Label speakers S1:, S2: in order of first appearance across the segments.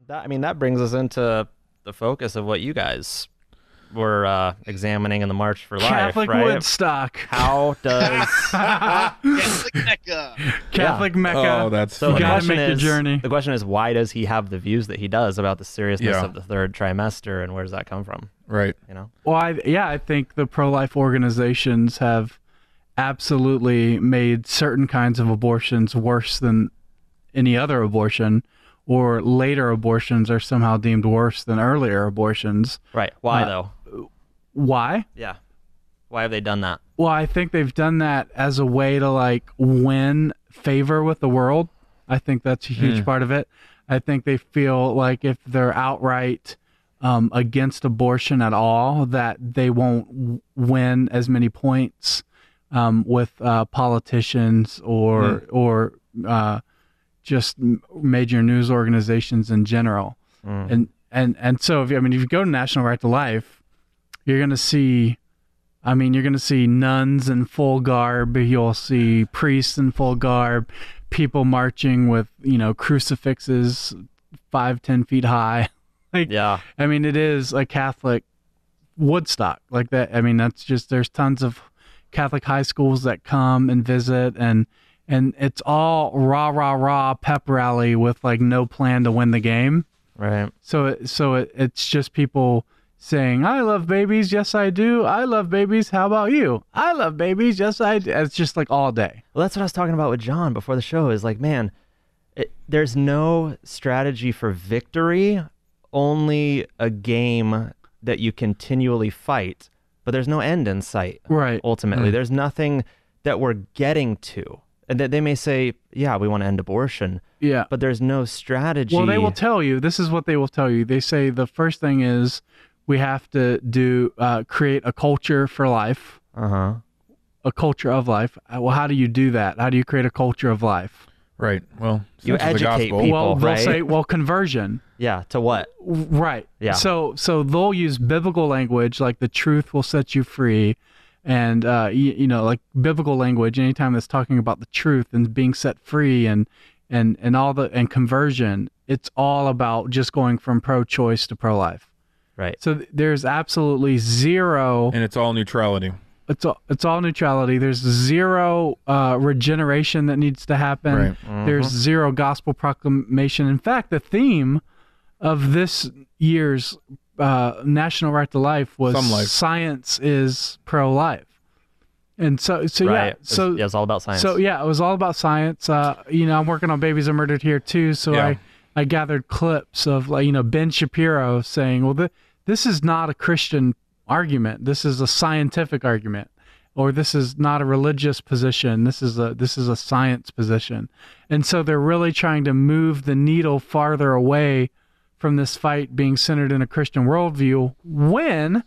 S1: That brings us into the focus of what you guys were examining in the March for Life,
S2: Catholic
S1: right?
S2: Woodstock.
S1: How does
S3: Catholic Mecca.
S2: Catholic Mecca.
S4: Oh, that's
S2: you
S1: the
S2: gotta
S1: question
S2: make the
S1: is,
S2: journey.
S1: The question is, why does he have the views that he does about the seriousness
S4: Yeah.
S1: of the third trimester, and where does that come from?
S4: right.
S1: You know?
S2: Well, I think the pro-life organizations have absolutely made certain kinds of abortions worse than any other abortion, or later abortions are somehow deemed worse than earlier abortions.
S1: Right. Why though?
S2: Why?
S1: Yeah. Why have they done that?
S2: Well, I think they've done that as a way to like win favor with the world. I think that's a huge part of it. I think they feel like if they're outright against abortion at all, that they won't win as many points with politicians or just major news organizations in general. And so if you go to National Right to Life, you're going to see nuns in full garb. You'll see priests in full garb, people marching with, crucifixes 5-10 feet high.
S1: Yeah.
S2: It is a Catholic Woodstock like that. That's just, there's tons of Catholic high schools that come and visit, and it's all rah pep rally with like no plan to win the game.
S1: Right.
S2: So it's just people saying, I love babies, yes I do. I love babies, how about you? I love babies, yes I do. It's just like all day.
S1: Well, that's what I was talking about with John before the show, is like, man, there's no strategy for victory, only a game that you continually fight, but there's no end in sight.
S2: Right.
S1: Ultimately, there's nothing that we're getting to. And that they may say, yeah, we want to end abortion.
S2: Yeah.
S1: But there's no strategy.
S2: Well, they will tell you, this is what they will tell you. They say the first thing is we have to create a culture for life.
S1: Uh-huh.
S2: A culture of life. Well, how do you do that? How do you create a culture of life?
S4: Right. Well,
S1: You
S4: since the
S1: educate
S4: gospel-
S1: people.
S2: Well, they'll
S1: right?
S2: say, conversion.
S1: Yeah, to what?
S2: Right.
S1: Yeah.
S2: So they'll use biblical language, like the truth will set you free. And, like biblical language, anytime that's talking about the truth and being set free and conversion, it's all about just going from pro-choice to pro-life.
S1: Right.
S2: So there's absolutely zero.
S4: And it's all neutrality.
S2: It's all neutrality. There's zero regeneration that needs to happen.
S4: Right.
S1: Mm-hmm.
S2: There's zero gospel proclamation. In fact, the theme of this year's National Right to Life was
S4: Some life.
S2: science is pro-life. And so
S1: Right.
S2: yeah, so
S1: it's all about science.
S2: So yeah, it was all about science. I'm working on Babies Are Murdered here too. So
S4: Yeah.
S2: I gathered clips of Ben Shapiro saying, well, this is not a Christian argument. This is a scientific argument, or this is not a religious position. This is a science position. And so they're really trying to move the needle farther away from this fight being centered in a Christian worldview, when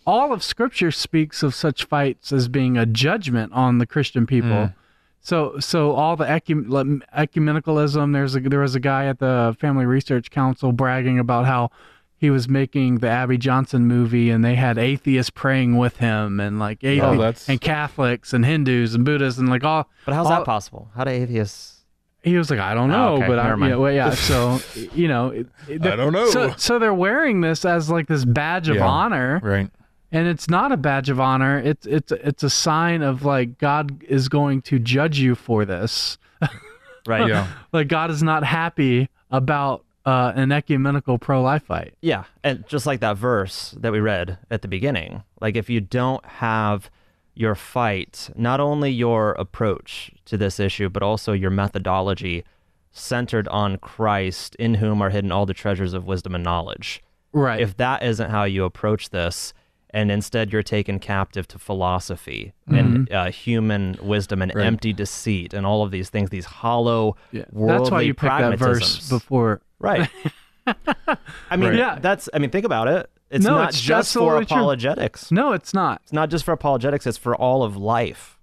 S2: all of Scripture speaks of such fights as being a judgment on the Christian people. So all the ecumenicalism. There was a guy at the Family Research Council bragging about how he was making the Abby Johnson movie, and they had atheists praying with him, and like atheists and Catholics and Hindus and Buddhists and like all.
S1: But how's that possible? How do atheists?
S2: He was like, I don't know,
S1: okay,
S2: but
S1: never mind.
S2: So
S4: I don't know.
S2: So they're wearing this as like this badge of honor,
S4: Right.
S2: and it's not a badge of honor. It's a sign of like God is going to judge you for this.
S1: Right.
S4: Yeah.
S2: Like God is not happy about an ecumenical pro-life fight.
S1: Yeah, and just like that verse that we read at the beginning, like if you don't have your fight, not only your approach to this issue, but also your methodology centered on Christ, in whom are hidden all the treasures of wisdom and knowledge.
S2: Right.
S1: If that isn't how you approach this, and instead you're taken captive to philosophy and human wisdom and empty deceit and all of these things, these hollow worldly
S2: That's why you picked that verse
S1: pragmatisms.
S2: before.
S1: Right. Think about it. It's
S2: No,
S1: not
S2: it's
S1: just for
S2: absolutely true.
S1: apologetics.
S2: No, it's not.
S1: It's not just for apologetics. It's for all of life.